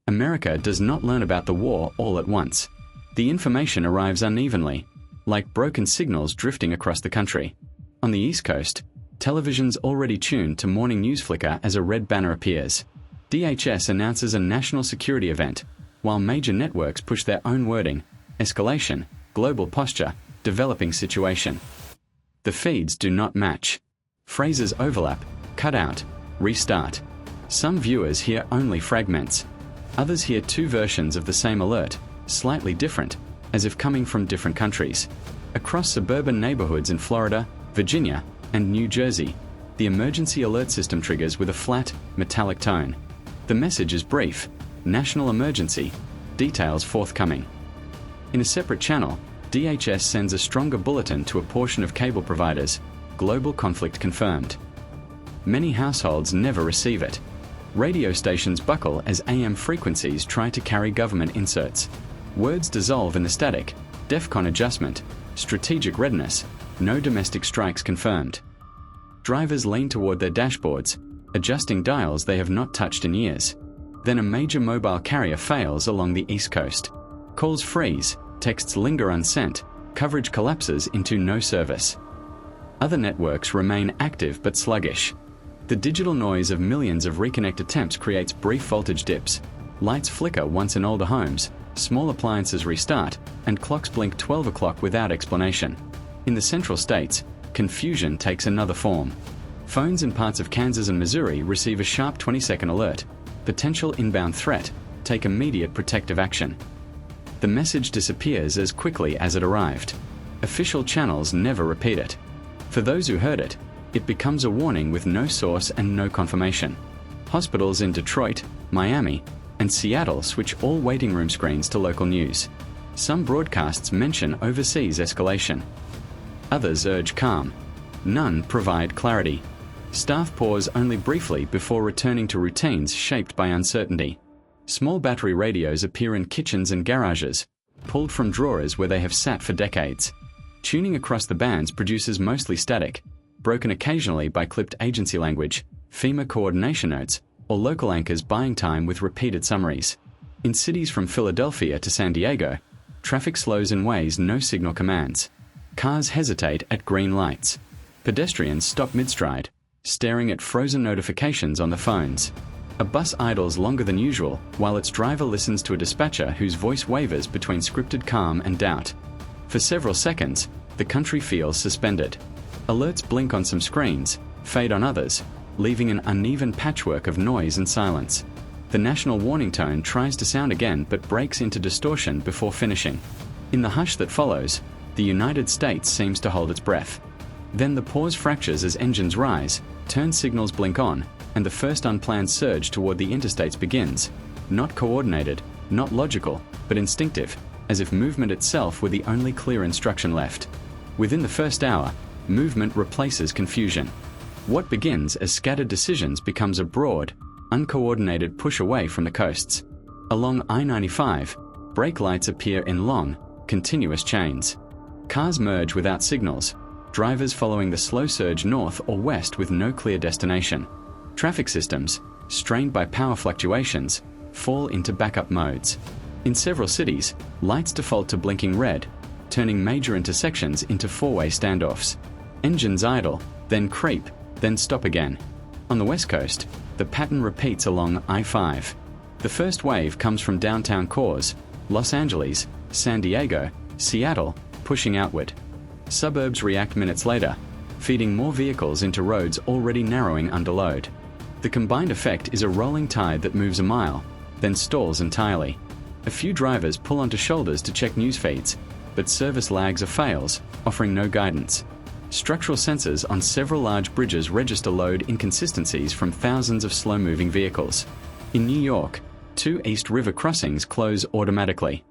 America does not learn about the war all at once. The information arrives unevenly, like broken signals drifting across the country. On the East Coast, television's already tuned to morning news flicker as a red banner appears. DHS announces a national security event, while major networks push their own wording: escalation, global posture, developing situation. The feeds do not match. Phrases overlap, cut out, restart. Some viewers hear only fragments. Others hear two versions of the same alert, slightly different, as if coming from different countries. Across suburban neighborhoods in Florida, Virginia, and New Jersey, the emergency alert system triggers with a flat, metallic tone. The message is brief: national emergency, details forthcoming. In a separate channel, DHS sends a stronger bulletin to a portion of cable providers: global conflict confirmed. Many households never receive it. Radio stations buckle as AM frequencies try to carry government inserts. Words dissolve in the static: DEFCON adjustment, strategic readiness, no domestic strikes confirmed. Drivers lean toward their dashboards, adjusting dials they have not touched in years. Then a major mobile carrier fails along the East Coast. Calls freeze, texts linger unsent, coverage collapses into no service. Other networks remain active but sluggish. The digital noise of millions of reconnect attempts creates brief voltage dips. Lights flicker once in older homes, small appliances restart, and clocks blink 12 o'clock without explanation. In the central states, confusion takes another form. Phones in parts of Kansas and Missouri receive a sharp 20-second alert: potential inbound threat, take immediate protective action. The message disappears as quickly as it arrived. Official channels never repeat it. For those who heard it, it becomes a warning with no source and no confirmation. Hospitals in Detroit, Miami, and Seattle switch all waiting room screens to local news. Some broadcasts mention overseas escalation. Others urge calm. None provide clarity. Staff pause only briefly before returning to routines shaped by uncertainty. Small battery radios appear in kitchens and garages, pulled from drawers where they have sat for decades. Tuning across the bands produces mostly static, broken occasionally by clipped agency language, FEMA coordination notes, or local anchors buying time with repeated summaries. In cities from Philadelphia to San Diego, traffic slows in ways no signal commands. Cars hesitate at green lights. Pedestrians stop mid-stride, staring at frozen notifications on their phones. A bus idles longer than usual, while its driver listens to a dispatcher whose voice wavers between scripted calm and doubt. For several seconds, the country feels suspended. Alerts blink on some screens, fade on others, leaving an uneven patchwork of noise and silence. The national warning tone tries to sound again but breaks into distortion before finishing. In the hush that follows, the United States seems to hold its breath. Then the pause fractures as engines rise, turn signals blink on, and the first unplanned surge toward the interstates begins. Not coordinated, not logical, but instinctive, as if movement itself were the only clear instruction left. Within the first hour, movement replaces confusion. What begins as scattered decisions becomes a broad, uncoordinated push away from the coasts. Along I-95, brake lights appear in long, continuous chains. Cars merge without signals, drivers following the slow surge north or west with no clear destination. Traffic systems, strained by power fluctuations, fall into backup modes. In several cities, lights default to blinking red, turning major intersections into four-way standoffs. Engines idle, then creep, then stop again. On the West Coast, the pattern repeats along I-5. The first wave comes from downtown cores, Los Angeles, San Diego, Seattle, pushing outward. Suburbs react minutes later, feeding more vehicles into roads already narrowing under load. The combined effect is a rolling tide that moves a mile, then stalls entirely. A few drivers pull onto shoulders to check news feeds, but service lags or fails, offering no guidance. Structural sensors on several large bridges register load inconsistencies from thousands of slow-moving vehicles. In New York, 2 East River crossings close automatically.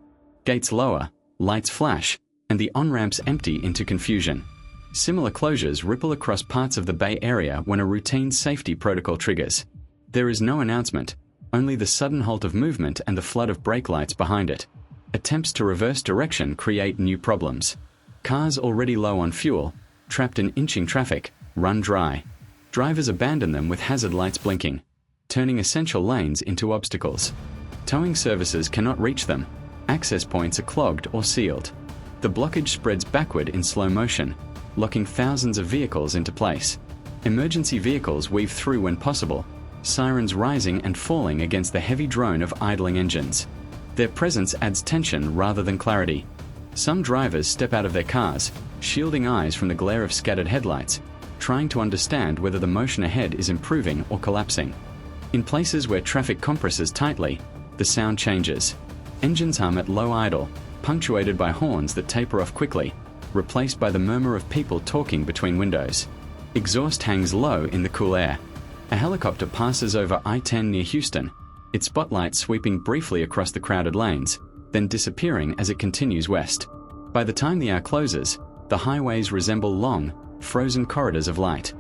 Gates lower, lights flash, and the on-ramps empty into confusion. Similar closures ripple across parts of the Bay Area when a routine safety protocol triggers. There is no announcement, only the sudden halt of movement and the flood of brake lights behind it. Attempts to reverse direction create new problems. Cars already low on fuel, trapped in inching traffic, run dry. Drivers abandon them with hazard lights blinking, turning essential lanes into obstacles. Towing services cannot reach them. Access points are clogged or sealed. The blockage spreads backward in slow motion, locking thousands of vehicles into place. Emergency vehicles weave through when possible, sirens rising and falling against the heavy drone of idling engines. Their presence adds tension rather than clarity. Some drivers step out of their cars, shielding eyes from the glare of scattered headlights, trying to understand whether the motion ahead is improving or collapsing. In places where traffic compresses tightly, the sound changes. Engines hum at low idle, punctuated by horns that taper off quickly, replaced by the murmur of people talking between windows. Exhaust hangs low in the cool air. A helicopter passes over I-10 near Houston, its spotlight sweeping briefly across the crowded lanes, then disappearing as it continues west. By the time the hour closes, the highways resemble long, frozen corridors of light.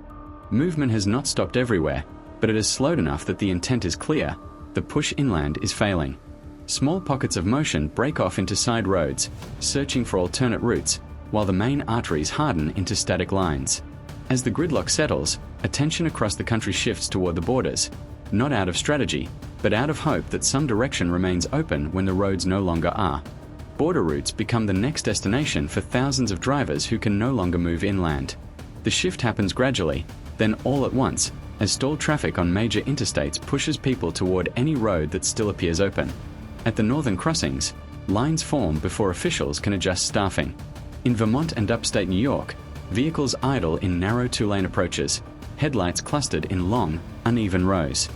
Movement has not stopped everywhere, but it has slowed enough that the intent is clear: the push inland is failing. Small pockets of motion break off into side roads, searching for alternate routes, while the main arteries harden into static lines. As the gridlock settles, attention across the country shifts toward the borders, not out of strategy, but out of hope that some direction remains open when the roads no longer are. Border routes become the next destination for thousands of drivers who can no longer move inland. The shift happens gradually, then all at once, as stalled traffic on major interstates pushes people toward any road that still appears open. At the northern crossings, lines form before officials can adjust staffing. In Vermont and upstate New York, vehicles idle in narrow two-lane approaches, headlights clustered in long, uneven rows.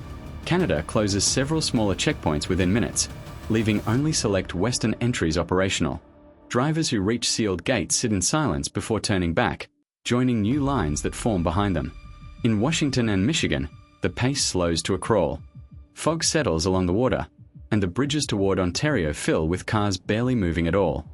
Canada closes several smaller checkpoints within minutes, leaving only select western entries operational. Drivers who reach sealed gates sit in silence before turning back, joining new lines that form behind them. In Washington and Michigan, the pace slows to a crawl. Fog settles along the water, and the bridges toward Ontario fill with cars barely moving at all.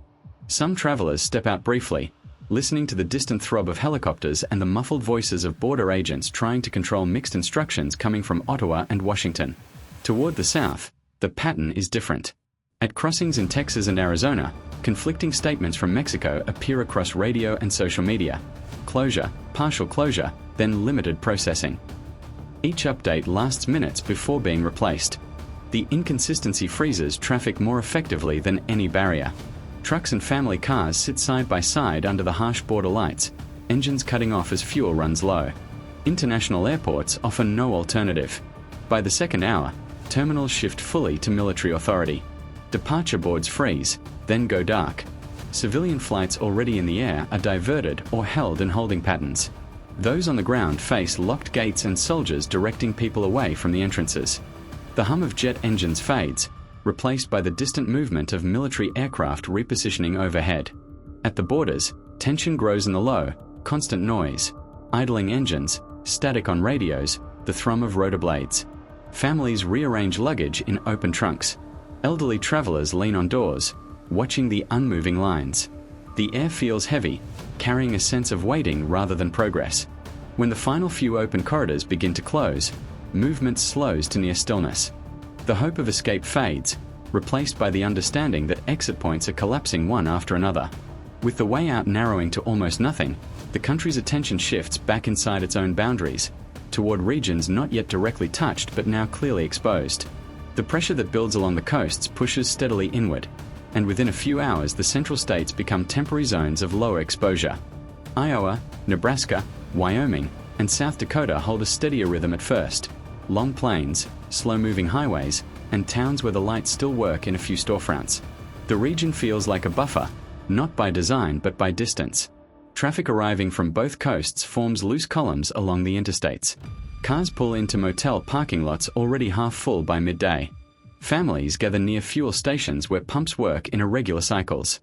Some travelers step out briefly, listening to the distant throb of helicopters and the muffled voices of border agents trying to control mixed instructions coming from Ottawa and Washington. Toward the south, the pattern is different. At crossings in Texas and Arizona, conflicting statements from Mexico appear across radio and social media. Closure, partial closure, then limited processing. Each update lasts minutes before being replaced. The inconsistency freezes traffic more effectively than any barrier. Trucks and family cars sit side by side under the harsh border lights, engines cutting off as fuel runs low. International airports offer no alternative. By the second hour, terminals shift fully to military authority. Departure boards freeze, then go dark. Civilian flights already in the air are diverted or held in holding patterns. Those on the ground face locked gates and soldiers directing people away from the entrances. The hum of jet engines fades, replaced by the distant movement of military aircraft repositioning overhead. At the borders, tension grows in the low, constant noise, idling engines, static on radios, the thrum of rotor blades. Families rearrange luggage in open trunks. Elderly travelers lean on doors, watching the unmoving lines. The air feels heavy, carrying a sense of waiting rather than progress. When the final few open corridors begin to close, movement slows to near stillness. The hope of escape fades, replaced by the understanding that exit points are collapsing one after another. With the way out narrowing to almost nothing, the country's attention shifts back inside its own boundaries, toward regions not yet directly touched but now clearly exposed. The pressure that builds along the coasts pushes steadily inward, and within a few hours the central states become temporary zones of lower exposure. Iowa, Nebraska, Wyoming, and South Dakota hold a steadier rhythm at first. Long plains, slow-moving highways, and towns where the lights still work in a few storefronts. The region feels like a buffer, not by design but by distance. Traffic arriving from both coasts forms loose columns along the interstates. Cars pull into motel parking lots already half full by midday. Families gather near fuel stations where pumps work in irregular cycles.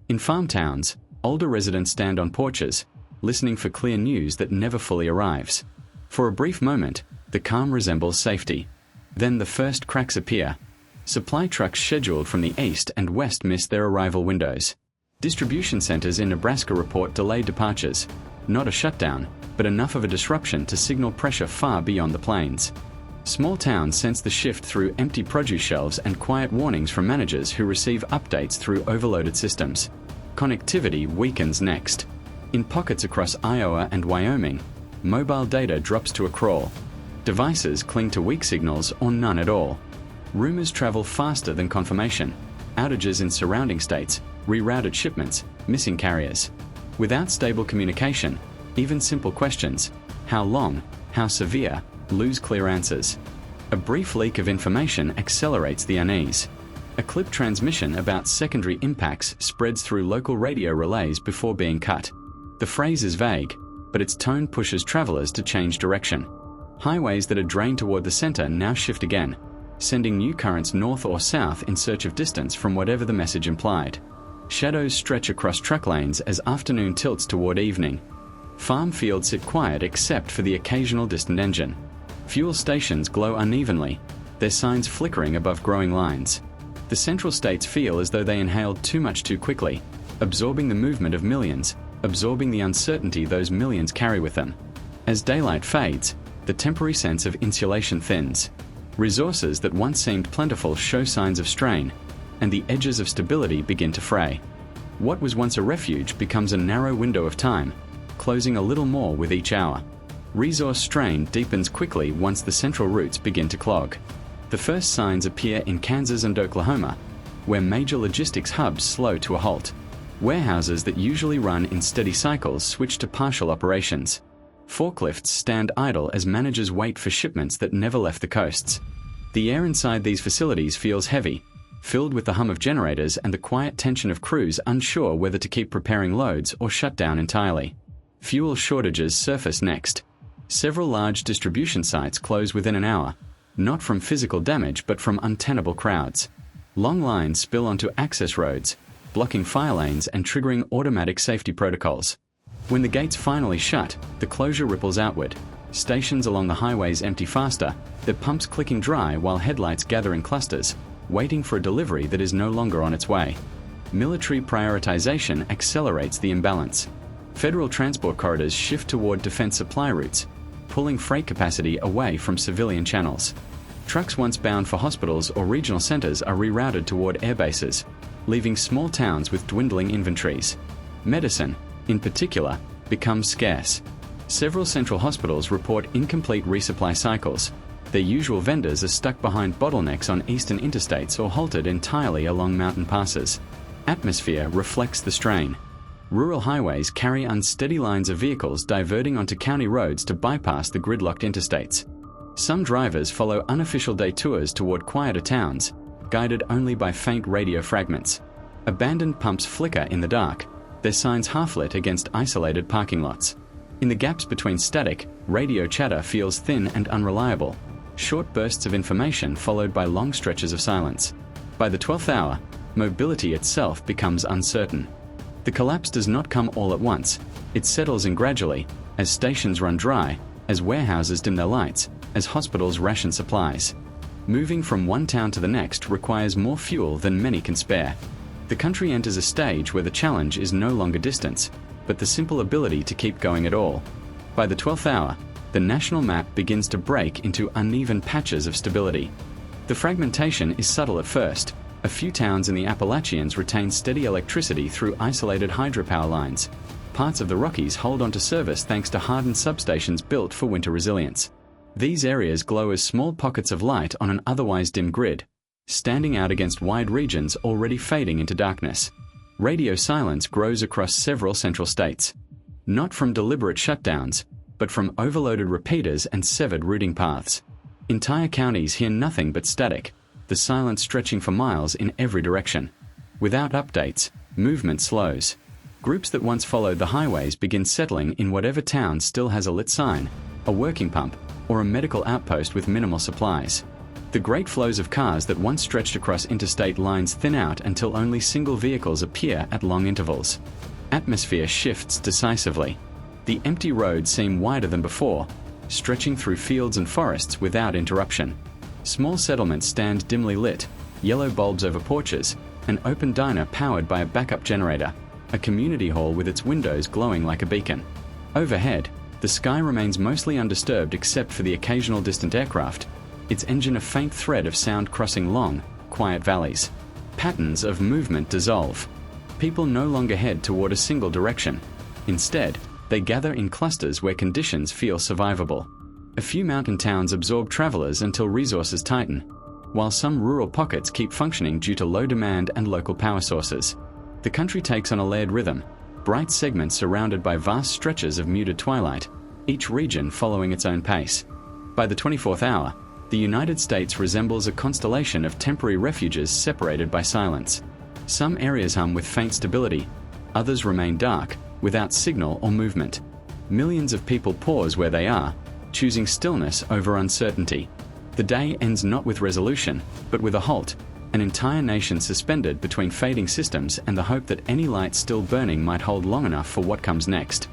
In farm towns, older residents stand on porches, listening for clear news that never fully arrives. For a brief moment, the calm resembles safety. Then the first cracks appear. Supply trucks scheduled from the east and west miss their arrival windows. Distribution centers in Nebraska report delayed departures. Not a shutdown, but enough of a disruption to signal pressure far beyond the plains. Small towns sense the shift through empty produce shelves and quiet warnings from managers who receive updates through overloaded systems. Connectivity weakens next. In pockets across Iowa and Wyoming, mobile data drops to a crawl. Devices cling to weak signals or none at all. Rumors travel faster than confirmation. Outages in surrounding states, rerouted shipments, missing carriers. Without stable communication, even simple questions, how long, how severe, lose clear answers. A brief leak of information accelerates the unease. A clip transmission about secondary impacts spreads through local radio relays before being cut. The phrase is vague, but its tone pushes travelers to change direction. Highways that are drained toward the center now shift again, sending new currents north or south in search of distance from whatever the message implied. Shadows stretch across truck lanes as afternoon tilts toward evening. Farm fields sit quiet except for the occasional distant engine. Fuel stations glow unevenly, their signs flickering above growing lines. The central states feel as though they inhaled too much too quickly, absorbing the movement of millions, absorbing the uncertainty those millions carry with them. As daylight fades, the temporary sense of insulation thins. Resources that once seemed plentiful show signs of strain, and the edges of stability begin to fray. What was once a refuge becomes a narrow window of time, closing a little more with each hour. Resource strain deepens quickly once the central routes begin to clog. The first signs appear in Kansas and Oklahoma, where major logistics hubs slow to a halt. Warehouses that usually run in steady cycles switch to partial operations. Forklifts stand idle as managers wait for shipments that never left the coasts. The air inside these facilities feels heavy, filled with the hum of generators and the quiet tension of crews unsure whether to keep preparing loads or shut down entirely. Fuel shortages surface next. Several large distribution sites close within an hour, not from physical damage but from untenable crowds. Long lines spill onto access roads, blocking fire lanes and triggering automatic safety protocols. When the gates finally shut, the closure ripples outward. Stations along the highways empty faster, their pumps clicking dry while headlights gather in clusters, waiting for a delivery that is no longer on its way. Military prioritization accelerates the imbalance. Federal transport corridors shift toward defense supply routes, pulling freight capacity away from civilian channels. Trucks once bound for hospitals or regional centers are rerouted toward airbases, leaving small towns with dwindling inventories. Medicine, in particular, becomes scarce. Several central hospitals report incomplete resupply cycles. Their usual vendors are stuck behind bottlenecks on eastern interstates or halted entirely along mountain passes. Atmosphere reflects the strain. Rural highways carry unsteady lines of vehicles diverting onto county roads to bypass the gridlocked interstates. Some drivers follow unofficial detours toward quieter towns, guided only by faint radio fragments. Abandoned pumps flicker in the dark, their signs half-lit against isolated parking lots. In the gaps between static, radio chatter feels thin and unreliable. Short bursts of information followed by long stretches of silence. By the 12th hour, mobility itself becomes uncertain. The collapse does not come all at once. It settles in gradually, as stations run dry, as warehouses dim their lights, as hospitals ration supplies. Moving from one town to the next requires more fuel than many can spare. The country enters a stage where the challenge is no longer distance, but the simple ability to keep going at all. By the 12th hour, the national map begins to break into uneven patches of stability. The fragmentation is subtle at first. A few towns in the Appalachians retain steady electricity through isolated hydropower lines. Parts of the Rockies hold onto service thanks to hardened substations built for winter resilience. These areas glow as small pockets of light on an otherwise dim grid, standing out against wide regions already fading into darkness. Radio silence grows across several central states. Not from deliberate shutdowns, but from overloaded repeaters and severed routing paths. Entire counties hear nothing but static, the silence stretching for miles in every direction. Without updates, movement slows. Groups that once followed the highways begin settling in whatever town still has a lit sign, a working pump, or a medical outpost with minimal supplies. The great flows of cars that once stretched across interstate lines thin out until only single vehicles appear at long intervals. Atmosphere shifts decisively. The empty roads seem wider than before, stretching through fields and forests without interruption. Small settlements stand dimly lit, yellow bulbs over porches, an open diner powered by a backup generator, a community hall with its windows glowing like a beacon. Overhead, the sky remains mostly undisturbed except for the occasional distant aircraft, its engine a faint thread of sound crossing long, quiet valleys. Patterns of movement dissolve. People no longer head toward a single direction. Instead, they gather in clusters where conditions feel survivable. A few mountain towns absorb travelers until resources tighten. while some rural pockets keep functioning due to low demand and local power sources. The country takes on a layered rhythm, bright segments surrounded by vast stretches of muted twilight, each region following its own pace. By the 24th hour, the United States resembles a constellation of temporary refuges separated by silence. Some areas hum with faint stability, others remain dark, without signal or movement. Millions of people pause where they are, choosing stillness over uncertainty. The day ends not with resolution, but with a halt, an entire nation suspended between fading systems and the hope that any light still burning might hold long enough for what comes next.